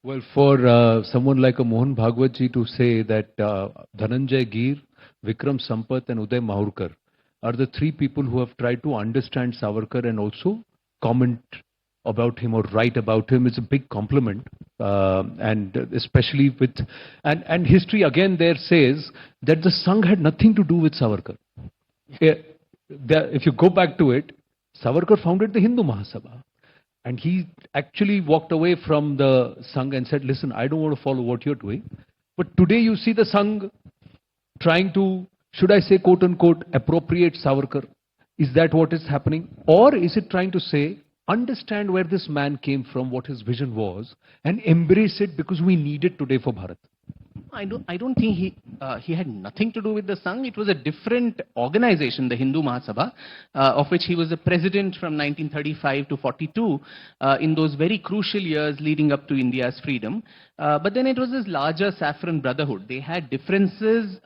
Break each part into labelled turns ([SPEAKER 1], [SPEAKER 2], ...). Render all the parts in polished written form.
[SPEAKER 1] Well, for someone like a Mohan Bhagwat to say that Dhananjay Gir, Vikram Sampath and Uday Mahurkar are the three people who have tried to understand Savarkar and also comment about him or write about him is a big compliment. And especially with, and history again there says that the Sangh had nothing to do with Savarkar. If you go back to it, Savarkar founded the Hindu Mahasabha. And he actually walked away from the Sangh and said, listen, I don't want to follow what you're doing. But today you see the Sangh trying to, should I say, quote unquote, appropriate Savarkar. Is that what is happening? Or is it trying to say, understand where this man came from, what his vision was, and embrace it because we need it today for Bharat?
[SPEAKER 2] I don't think he had nothing to do with the Sangh. It was a different organization, the Hindu Mahasabha, of which he was the president from 1935 to 42 in those very crucial years leading up to India's freedom. But then it was this larger saffron brotherhood. They had differences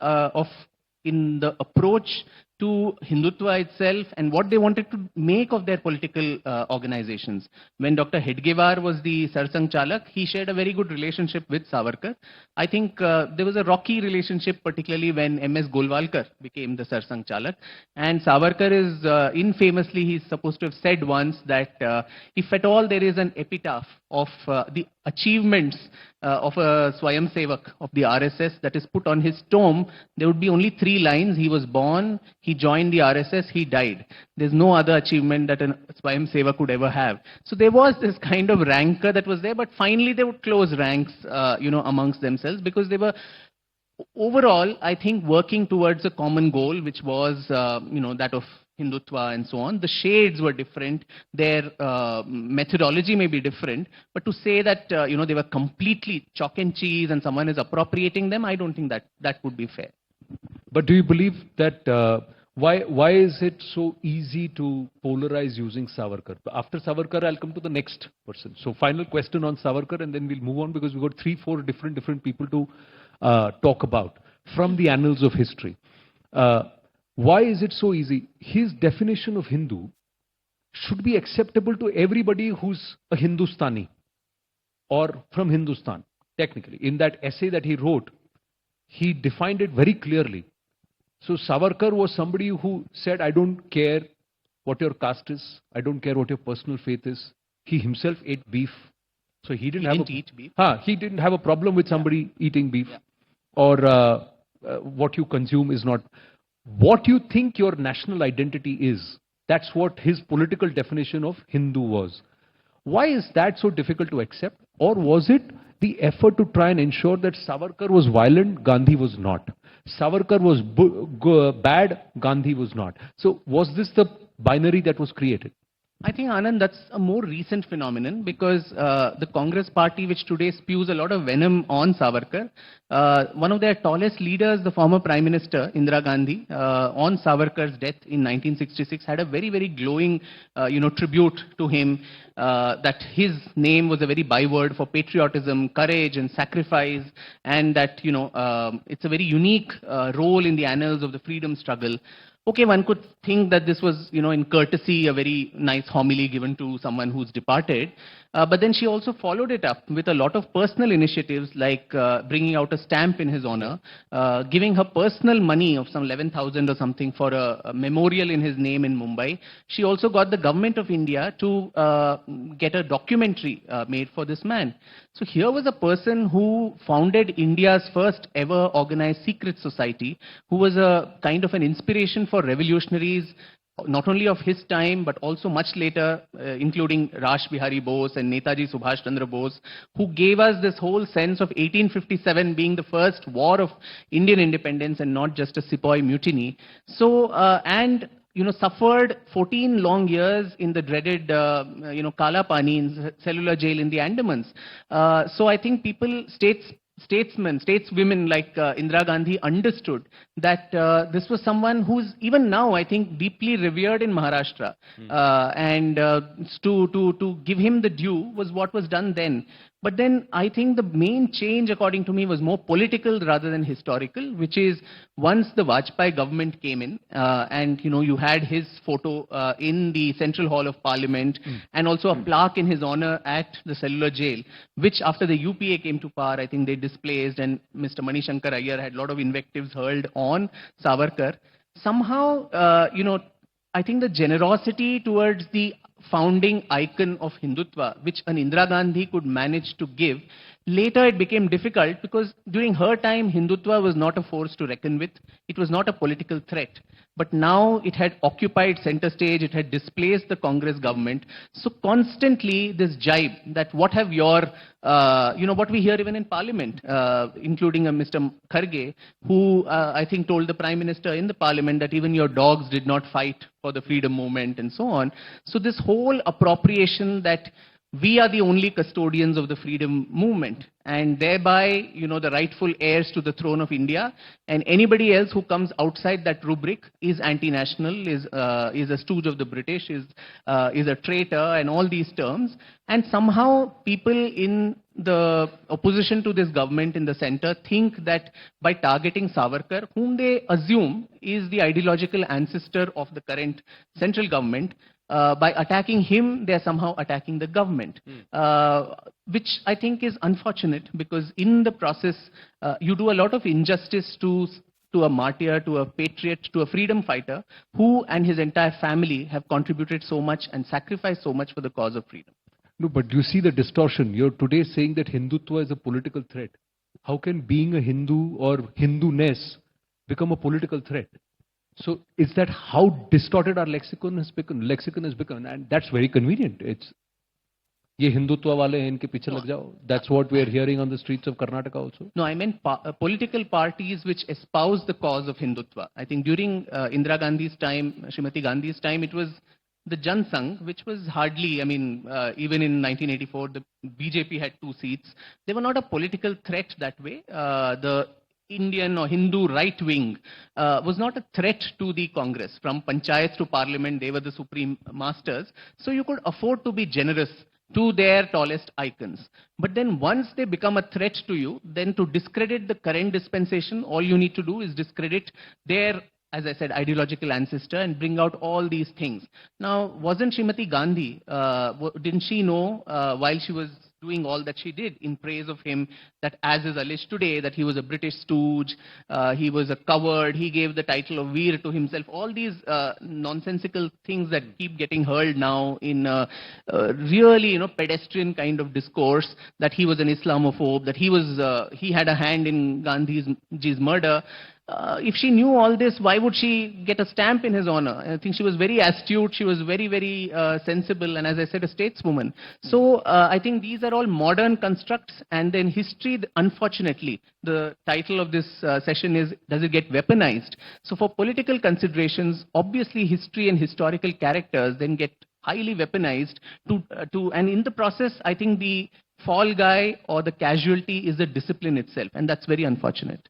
[SPEAKER 2] in the approach to Hindutva itself and what they wanted to make of their political organizations. When Dr. Hedgewar was the Sarsang Chalak, he shared a very good relationship with Savarkar. I think there was a rocky relationship, particularly when M.S. Golwalkar became the Sarsang Chalak. And Savarkar is infamously, he's supposed to have said once that if at all there is an epitaph of the achievements of a Swayam Sevak of the RSS that is put on his tomb, there would be only 3 lines. He was born, he joined the RSS, he died. There's no other achievement that a Swayam Sevak could ever have. So there was this kind of rancor that was there, but finally they would close ranks, amongst themselves because they were overall, I think, working towards a common goal, which was, that of Hindutva and so on. The shades were different. Their methodology may be different. But to say that, they were completely chalk and cheese and someone is appropriating them, I don't think that would be fair.
[SPEAKER 1] But do you believe that, why is it so easy to polarize using Savarkar? After Savarkar, I'll come to the next person. So final question on Savarkar and then we'll move on because we've got 3-4 different people to talk about from the annals of history. Why is it so easy? His definition of Hindu should be acceptable to everybody who's a Hindustani or from Hindustan, technically. In that essay that he wrote, he defined it very clearly. So Savarkar was somebody who said, I don't care what your caste is, I don't care what your personal faith is. He himself ate beef. So he didn't
[SPEAKER 2] eat beef.
[SPEAKER 1] He didn't have a problem with somebody eating beef. Or what you consume is not. What you think your national identity is, that's what his political definition of Hindu was. Why is that so difficult to accept? Or was it the effort to try and ensure that Savarkar was violent, Gandhi was not? Savarkar was bad, Gandhi was not. So was this the binary that was created?
[SPEAKER 2] I think, Anand, that's a more recent phenomenon because the Congress party, which today spews a lot of venom on Savarkar, one of their tallest leaders, the former Prime Minister, Indira Gandhi, on Savarkar's death in 1966, had a very, very glowing, tribute to him, that his name was a very byword for patriotism, courage and sacrifice, and that, it's a very unique role in the annals of the freedom struggle. Okay, one could think that this was, in courtesy, a very nice homily given to someone who's departed. But then she also followed it up with a lot of personal initiatives like bringing out a stamp in his honor, giving her personal money of some 11,000 or something for a memorial in his name in Mumbai. She also got the government of India to get a documentary made for this man. So here was a person who founded India's first ever organized secret society, who was a kind of an inspiration for revolutionaries, not only of his time, but also much later, including Rash Bihari Bose and Netaji Subhash Chandra Bose, who gave us this whole sense of 1857 being the first war of Indian independence and not just a Sepoy mutiny. So, suffered 14 long years in the dreaded, Kala Pani in cellular jail in the Andamans. So I think stateswomen like Indira Gandhi understood that this was someone who's even now, I think, deeply revered in Maharashtra. And to give him the due was what was done then. But then I think the main change, according to me, was more political rather than historical, which is once the Vajpayee government came in, and you had his photo in the Central Hall of Parliament, and also a plaque in his honor at the cellular jail, which after the UPA came to power, I think they displaced, and Mr. Manishankar Iyer had a lot of invectives hurled on Savarkar. Somehow, I think the generosity towards the founding icon of Hindutva, which an Indira Gandhi could manage to give, later it became difficult because during her time, Hindutva was not a force to reckon with. It was not a political threat. But now it had occupied center stage, it had displaced the Congress government. So constantly this jibe that what have your, what we hear even in parliament, including Mr. Kharge, who I think told the Prime Minister in the parliament that even your dogs did not fight for the freedom movement and so on. So this whole appropriation that we are the only custodians of the freedom movement and thereby, the rightful heirs to the throne of India, and anybody else who comes outside that rubric is anti-national, is a stooge of the British, is a traitor, and all these terms. And somehow people in the opposition to this government in the center think that by targeting Savarkar, whom they assume is the ideological ancestor of the current central government, by attacking him, they are somehow attacking the government, which I think is unfortunate because in the process, you do a lot of injustice to a martyr, to a patriot, to a freedom fighter who and his entire family have contributed so much and sacrificed so much for the cause of freedom.
[SPEAKER 1] No, but you see the distortion. You're today saying that Hindutva is a political threat. How can being a Hindu or Hindu-ness become a political threat? So is that how distorted our lexicon has become? And that's very convenient. It's ye Hindutva wale hain, inke piche lag jao. That's what we are hearing on the streets of Karnataka also.
[SPEAKER 2] No, I meant political parties which espouse the cause of Hindutva. I think during Indira Gandhi's time, Srimati Gandhi's time, it was the Jan Sangh, which was hardly, even in 1984, the BJP had 2 seats. They were not a political threat that way. The Indian or Hindu right wing was not a threat to the Congress. From panchayats to parliament, they were the supreme masters. So you could afford to be generous to their tallest icons. But then once they become a threat to you, then to discredit the current dispensation, all you need to do is discredit their, as I said, ideological ancestor and bring out all these things. Now, wasn't Srimati Gandhi, didn't she know while she was doing all that she did in praise of him, that as is alleged today, that he was a British stooge, he was a coward, he gave the title of Veer to himself, all these nonsensical things that keep getting hurled now in really, pedestrian kind of discourse, that he was an Islamophobe, that he had a hand in Gandhi's murder. If she knew all this, why would she get a stamp in his honor? I think she was very astute, she was very, very sensible, and as I said, a stateswoman. So I think these are all modern constructs, and then history, unfortunately, the title of this session is, does it get weaponized? So for political considerations, obviously history and historical characters then get highly weaponized and in the process, I think the fall guy or the casualty is the discipline itself, and that's very unfortunate.